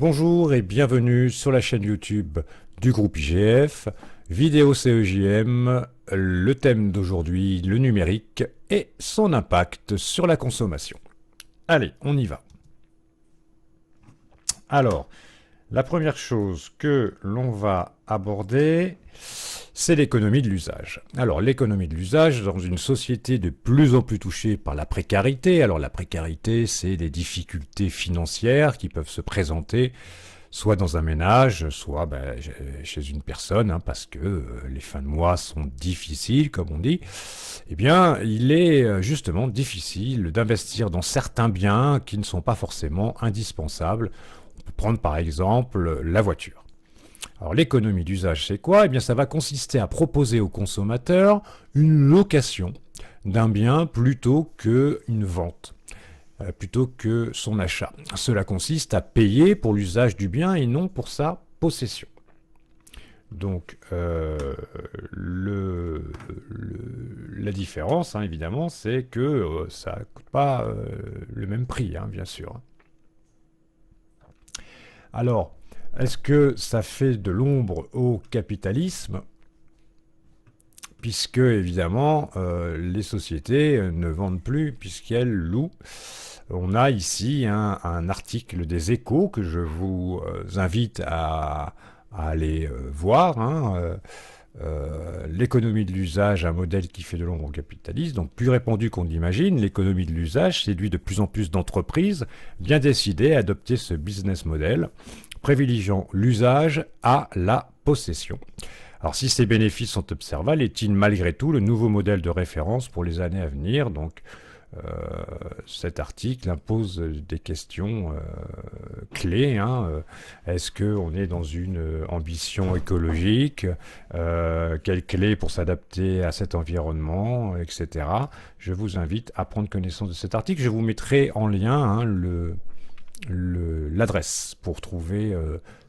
Bonjour et bienvenue sur la chaîne YouTube du groupe IGF, vidéo CEJM, le thème d'aujourd'hui, le numérique et son impact sur la consommation. Allez, on y va. Alors, la première chose que l'on va aborder, c'est l'économie de l'usage. Alors, l'économie de l'usage dans une société de plus en plus touchée par la précarité. Alors, la précarité, c'est des difficultés financières qui peuvent se présenter soit dans un ménage, soit chez une personne, parce que les fins de mois sont difficiles, comme on dit. Eh bien, il est justement difficile d'investir dans certains biens qui ne sont pas forcément indispensables. On peut prendre par exemple la voiture. Alors l'économie d'usage, c'est quoi? Eh bien, ça va consister à proposer au consommateur une location d'un bien plutôt qu'une vente, plutôt que son achat. Cela consiste à payer pour l'usage du bien et non pour sa possession. Donc, la différence, évidemment, c'est que ça ne coûte pas le même prix, bien sûr. Alors, est-ce que ça fait de l'ombre au capitalisme? Puisque, évidemment, les sociétés ne vendent plus puisqu'elles louent. On a ici un article des Échos que je vous invite à aller voir. L'économie de l'usage, un modèle qui fait de l'ombre au capitalisme. Donc plus répandu qu'on l'imagine, l'économie de l'usage séduit de plus en plus d'entreprises bien décidées à adopter ce business model, privilégiant l'usage à la possession. Alors si ces bénéfices sont observables, est-il malgré tout le nouveau modèle de référence pour les années à venir? Donc cet article impose des questions clés. Est-ce qu'on est dans une ambition écologique? Quelles clés pour s'adapter à cet environnement, etc. Je vous invite à prendre connaissance de cet article. Je vous mettrai en lien l'adresse pour trouver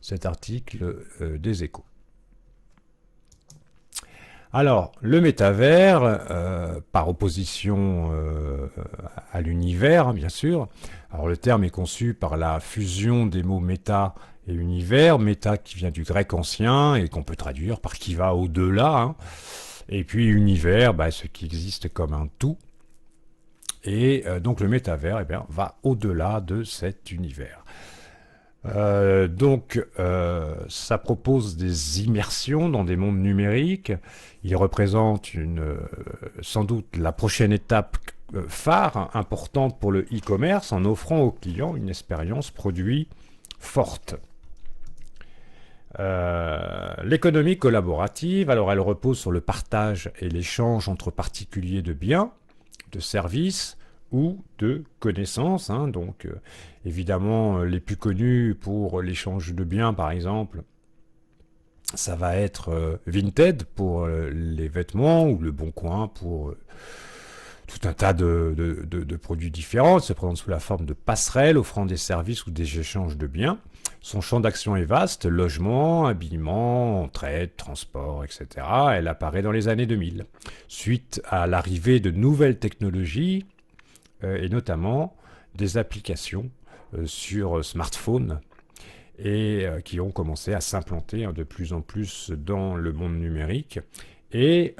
cet article des Échos. Alors, le métavers, par opposition à l'univers, bien sûr. Alors, le terme est conçu par la fusion des mots méta et univers. Méta qui vient du grec ancien et qu'on peut traduire par qui va au-delà. Et puis univers, ce qui existe comme un tout. Et donc le métavers va au-delà de cet univers. Ça propose des immersions dans des mondes numériques. Il représente sans doute la prochaine étape phare, importante pour le e-commerce, en offrant aux clients une expérience produit forte. L'économie collaborative, alors elle repose sur le partage et l'échange entre particuliers de biens, de services, ou de connaissances. Donc, évidemment, les plus connus pour l'échange de biens, par exemple, ça va être Vinted pour les vêtements ou Le Bon Coin pour tout un tas de produits différents. Il se présente sous la forme de passerelles offrant des services ou des échanges de biens. Son champ d'action est vaste, logement, habillement, entraide, transport, etc. Elle apparaît dans les années 2000. Suite à l'arrivée de nouvelles technologies, et notamment des applications sur smartphone et qui ont commencé à s'implanter de plus en plus dans le monde numérique. Et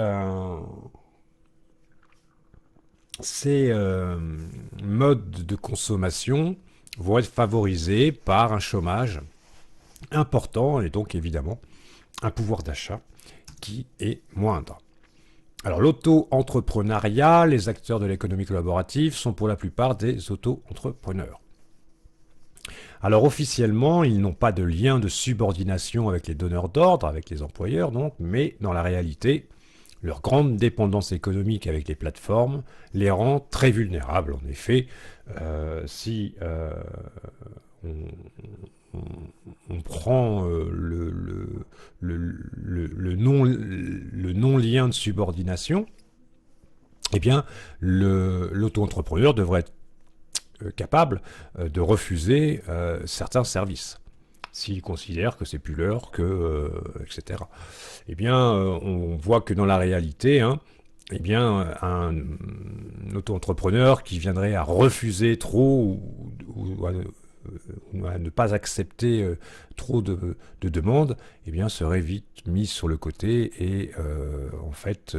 ces modes de consommation vont être favorisés par un chômage important et donc évidemment un pouvoir d'achat qui est moindre. Alors l'auto-entrepreneuriat, les acteurs de l'économie collaborative sont pour la plupart des auto-entrepreneurs. Alors officiellement, ils n'ont pas de lien de subordination avec les donneurs d'ordre, avec les employeurs donc, mais dans la réalité, leur grande dépendance économique avec les plateformes les rend très vulnérables. En effet, si on prend le non-lien de subordination, eh bien, l'auto-entrepreneur devrait être capable de refuser certains services s'il considère que c'est plus l'heure, etc. Eh bien, on voit que dans la réalité, eh bien, un auto-entrepreneur qui viendrait à refuser trop ou ou à ne pas accepter trop de demandes, eh bien, serait vite mise sur le côté et en fait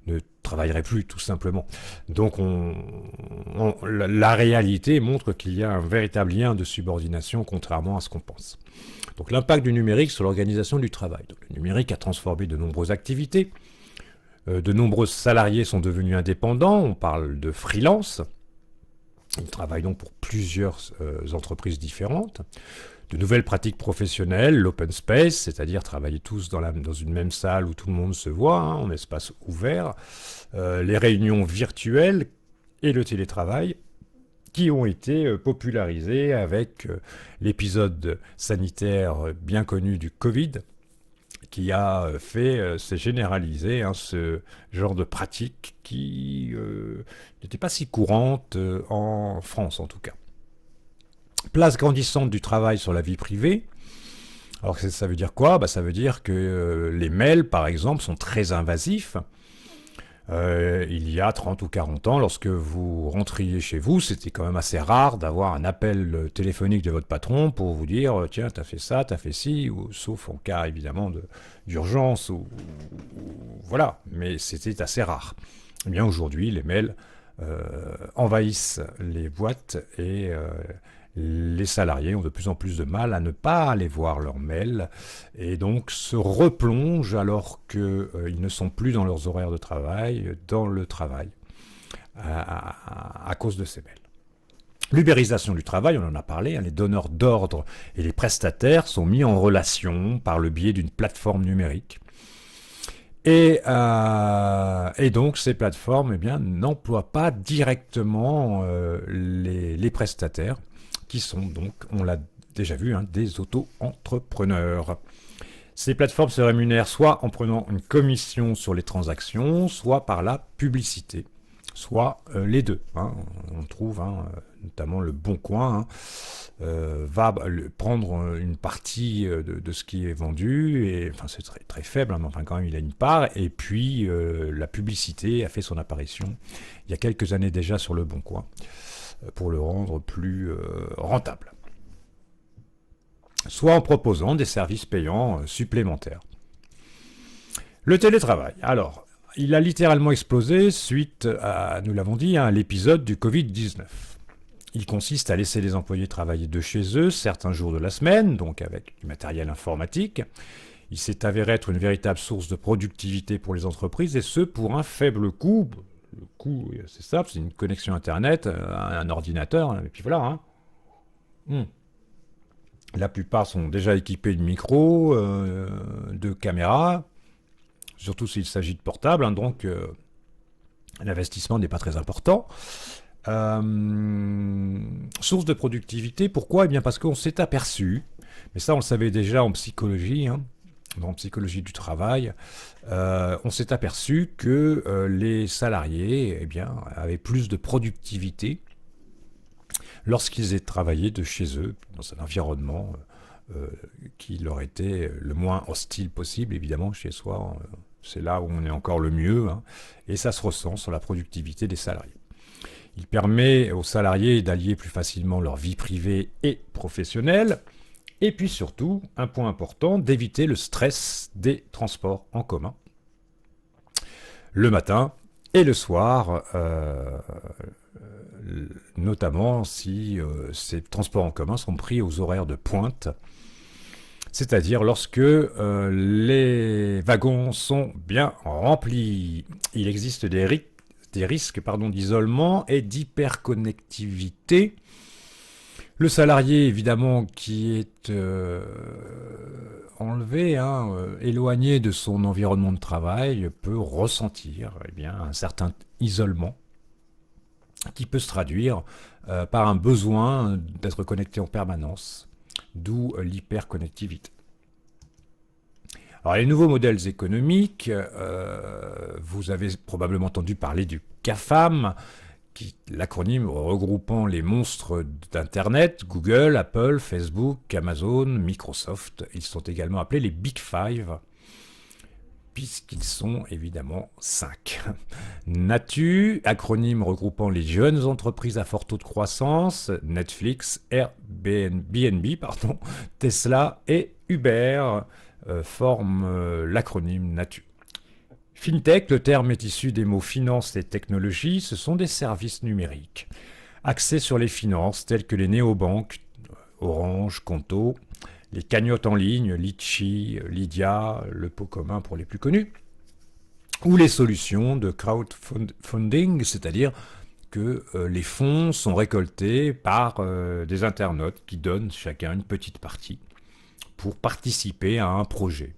ne travaillerait plus tout simplement. Donc la réalité montre qu'il y a un véritable lien de subordination contrairement à ce qu'on pense. Donc l'impact du numérique sur l'organisation du travail. Donc, le numérique a transformé de nombreuses activités. De nombreux salariés sont devenus indépendants. On parle de freelance. Ils travaillent donc pour plusieurs entreprises différentes. De nouvelles pratiques professionnelles, l'open space, c'est-à-dire travailler tous dans une même salle où tout le monde se voit, en espace ouvert. Les réunions virtuelles et le télétravail, qui ont été popularisés avec l'épisode sanitaire bien connu du Covid, qui a fait s'est généralisé ce genre de pratique qui n'était pas si courante en France en tout cas. Place grandissante du travail sur la vie privée. Alors ça veut dire quoi ? Ça veut dire que les mails par exemple sont très invasifs. Il y a 30 ou 40 ans, lorsque vous rentriez chez vous, c'était quand même assez rare d'avoir un appel téléphonique de votre patron pour vous dire « Tiens, t'as fait ça, t'as fait ci », sauf en cas évidemment d'urgence, voilà, mais c'était assez rare. Eh bien aujourd'hui, les mails envahissent les boîtes et les salariés ont de plus en plus de mal à ne pas aller voir leurs mails et donc se replongent alors qu'ils ne sont plus dans leurs horaires de travail, dans le travail, à cause de ces mails. L'ubérisation du travail, on en a parlé, les donneurs d'ordre et les prestataires sont mis en relation par le biais d'une plateforme numérique. Et donc ces plateformes n'emploient pas directement les prestataires, qui sont donc, on l'a déjà vu, des auto-entrepreneurs. Ces plateformes se rémunèrent soit en prenant une commission sur les transactions, soit par la publicité, soit les deux. On trouve notamment le Bon Coin va prendre une partie de ce qui est vendu, et c'est très, très faible, mais quand même il a une part, et puis la publicité a fait son apparition il y a quelques années déjà sur le Bon Coin, pour le rendre plus rentable. Soit en proposant des services payants supplémentaires. Le télétravail. Alors, il a littéralement explosé suite à, nous l'avons dit, à l'épisode du Covid-19. Il consiste à laisser les employés travailler de chez eux certains jours de la semaine, donc avec du matériel informatique. Il s'est avéré être une véritable source de productivité pour les entreprises, et ce pour un faible coût. Le coût, c'est simple, c'est une connexion Internet, un ordinateur, et puis voilà. La plupart sont déjà équipés de micros, de caméras, surtout s'il s'agit de portables, donc l'investissement n'est pas très important. Source de productivité, pourquoi ? Eh bien parce qu'on s'est aperçu, mais ça on le savait déjà en psychologie, en psychologie du travail, on s'est aperçu que les salariés avaient plus de productivité lorsqu'ils aient travaillé de chez eux, dans un environnement qui leur était le moins hostile possible, évidemment, chez soi, c'est là où on est encore le mieux, et ça se ressent sur la productivité des salariés. Il permet aux salariés d'allier plus facilement leur vie privée et professionnelle, et puis surtout, un point important, d'éviter le stress des transports en commun. Le matin et le soir, notamment si ces transports en commun sont pris aux horaires de pointe, c'est-à-dire lorsque les wagons sont bien remplis. Il existe des risques d'isolement et d'hyperconnectivité. Le salarié, évidemment, qui est enlevé, éloigné de son environnement de travail, peut ressentir un certain isolement qui peut se traduire par un besoin d'être connecté en permanence, d'où l'hyperconnectivité. Alors, les nouveaux modèles économiques, vous avez probablement entendu parler du GAFAM, l'acronyme regroupant les monstres d'Internet, Google, Apple, Facebook, Amazon, Microsoft. Ils sont également appelés les Big Five. puisqu'ils sont évidemment 5. Natu, acronyme regroupant les jeunes entreprises à fort taux de croissance, Netflix, Airbnb, Tesla et Uber forment l'acronyme Natu. FinTech, le terme est issu des mots finance et technologie, ce sont des services numériques axés sur les finances tels que les néobanques, Orange, Conto, les cagnottes en ligne, Litchi, Lydia, le pot commun pour les plus connus, ou les solutions de crowdfunding, c'est-à-dire que les fonds sont récoltés par des internautes qui donnent chacun une petite partie pour participer à un projet,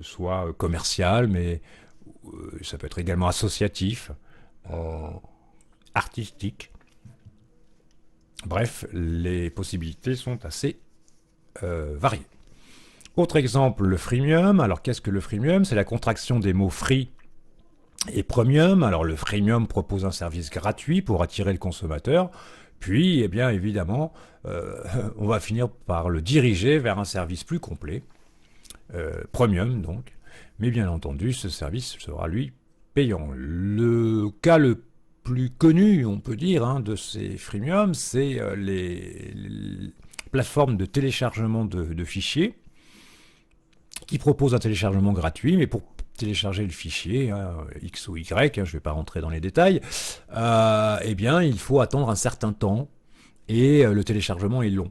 soit commercial, mais ça peut être également associatif, artistique. Bref, les possibilités sont assez variées. Autre exemple, le freemium. Alors qu'est-ce que le freemium? C'est la contraction des mots free et premium. Alors le freemium propose un service gratuit pour attirer le consommateur. Puis, eh bien évidemment, on va finir par le diriger vers un service plus complet, premium donc. Mais bien entendu, ce service sera lui payant. Le cas le plus connu, on peut dire, de ces freemiums, c'est les plateformes de téléchargement de fichiers qui proposent un téléchargement gratuit, mais pour télécharger le fichier, X ou Y, je ne vais pas rentrer dans les détails, eh bien, il faut attendre un certain temps et le téléchargement est long.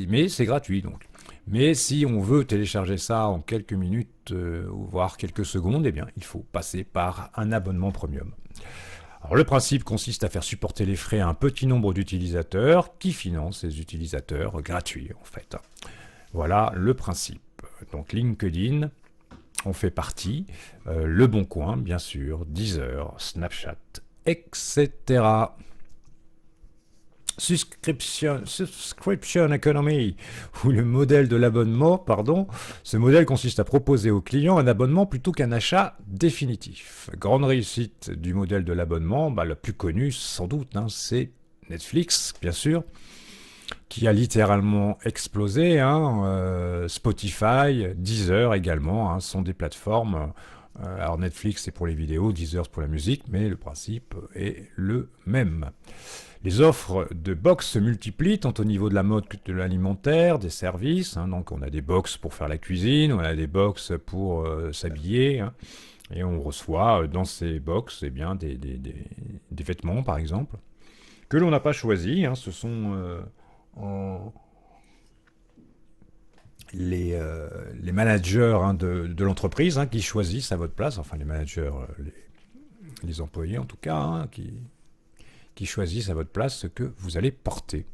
Mais c'est gratuit donc. Mais si on veut télécharger ça en quelques minutes, voire quelques secondes, eh bien, il faut passer par un abonnement premium. Alors, le principe consiste à faire supporter les frais à un petit nombre d'utilisateurs qui financent ces utilisateurs gratuits, en fait. Voilà le principe. Donc, LinkedIn, on fait partie. Le Bon Coin, bien sûr, Deezer, Snapchat, etc. Subscription Economy, ou le modèle de l'abonnement, ce modèle consiste à proposer aux clients un abonnement plutôt qu'un achat définitif. Grande réussite du modèle de l'abonnement, la plus connue sans doute, c'est Netflix, bien sûr, qui a littéralement explosé. Spotify, Deezer également, sont des plateformes. Alors Netflix c'est pour les vidéos, Deezer c'est pour la musique, mais le principe est le même. Les offres de box se multiplient tant au niveau de la mode que de l'alimentaire, des services. Donc on a des box pour faire la cuisine, on a des box pour s'habiller. Et on reçoit dans ces box des vêtements par exemple, que l'on n'a pas choisi. Ce sont les managers de l'entreprise qui choisissent à votre place, enfin les managers, les employés en tout cas, qui choisissent à votre place ce que vous allez porter.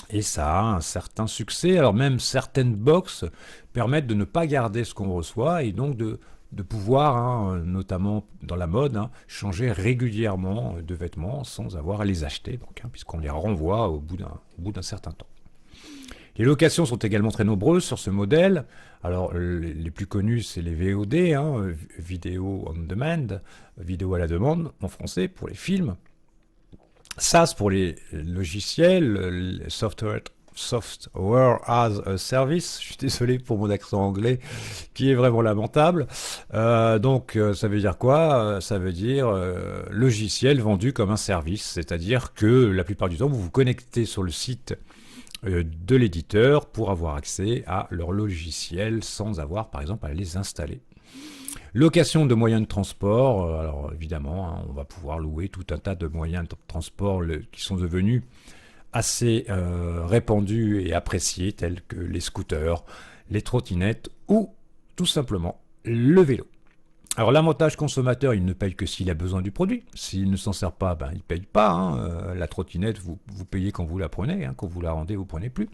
Et ça a un certain succès. Alors même certaines box permettent de ne pas garder ce qu'on reçoit et donc de pouvoir, notamment dans la mode, changer régulièrement de vêtements sans avoir à les acheter, donc, puisqu'on les renvoie au bout d'un certain temps. Les locations sont également très nombreuses sur ce modèle. Alors, les plus connus, c'est les VOD, Video on Demand, vidéo à la demande en français pour les films. SaaS pour les logiciels, Software as a Service. Je suis désolé pour mon accent anglais qui est vraiment lamentable. Donc, ça veut dire quoi? Ça veut dire logiciel vendu comme un service. C'est-à-dire que la plupart du temps, vous vous connectez sur le site de l'éditeur pour avoir accès à leur logiciel sans avoir par exemple à les installer. Location de moyens de transport, alors évidemment on va pouvoir louer tout un tas de moyens de transport qui sont devenus assez répandus et appréciés, tels que les scooters, les trottinettes ou tout simplement le vélo. Alors l'avantage consommateur, il ne paye que s'il a besoin du produit. S'il ne s'en sert pas, il ne paye pas. La trottinette, vous payez quand vous la prenez. Quand vous la rendez, vous ne prenez plus.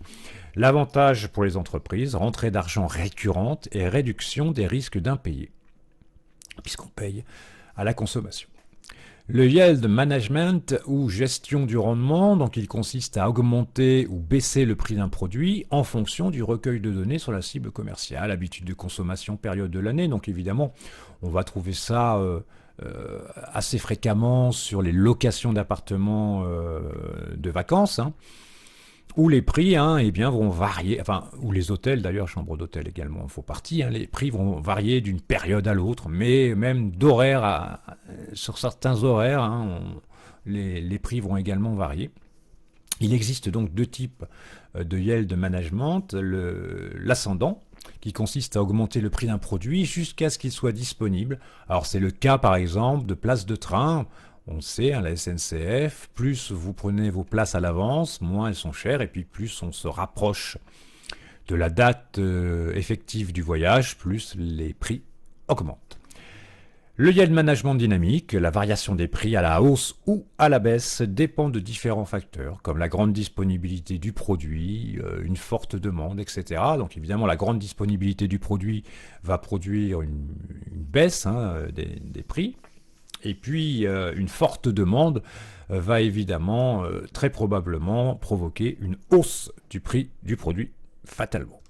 L'avantage pour les entreprises, rentrée d'argent récurrente et réduction des risques d'impayés, puisqu'on paye à la consommation. Le yield management ou gestion du rendement, donc il consiste à augmenter ou baisser le prix d'un produit en fonction du recueil de données sur la cible commerciale, habitude de consommation, période de l'année. Donc évidemment, on va trouver ça assez fréquemment sur les locations d'appartements de vacances. où les prix eh bien, vont varier, enfin, où les hôtels d'ailleurs, chambres d'hôtel également en font partie, les prix vont varier d'une période à l'autre, mais même sur certains horaires, les prix vont également varier. Il existe donc deux types de yield management, l'ascendant, qui consiste à augmenter le prix d'un produit jusqu'à ce qu'il soit disponible. Alors c'est le cas par exemple de places de train. On sait, la SNCF, plus vous prenez vos places à l'avance, moins elles sont chères, et puis plus on se rapproche de la date effective du voyage, plus les prix augmentent. Le yield management dynamique, la variation des prix à la hausse ou à la baisse dépend de différents facteurs, comme la grande disponibilité du produit, une forte demande, etc. Donc évidemment, la grande disponibilité du produit va produire une baisse des prix. Et puis, une forte demande va évidemment, très probablement, provoquer une hausse du prix du produit, fatalement.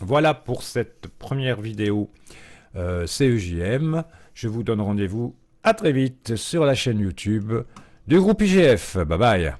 Voilà pour cette première vidéo CEJM. Je vous donne rendez-vous à très vite sur la chaîne YouTube du groupe IGF. Bye bye.